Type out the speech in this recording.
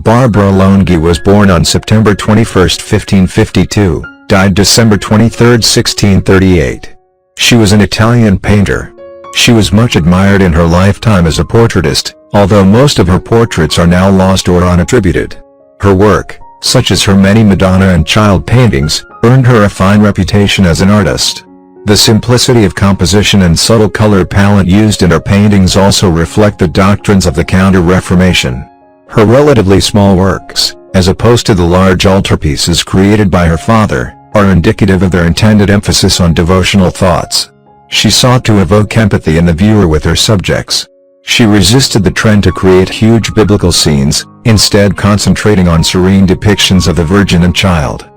Barbara Longhi was born on September 21, 1552, died December 23, 1638. She was an Italian painter. She was much admired in her lifetime as a portraitist, although most of her portraits are now lost or unattributed. Her work, such as her many Madonna and Child paintings, earned her a fine reputation as an artist. The simplicity of composition and subtle color palette used in her paintings also reflect the doctrines of the Counter-Reformation. Her relatively small works, as opposed to the large altarpieces created by her father, are indicative of their intended emphasis on devotional thoughts. She sought to evoke empathy in the viewer with her subjects. She resisted the trend to create huge biblical scenes, instead concentrating on serene depictions of the Virgin and Child.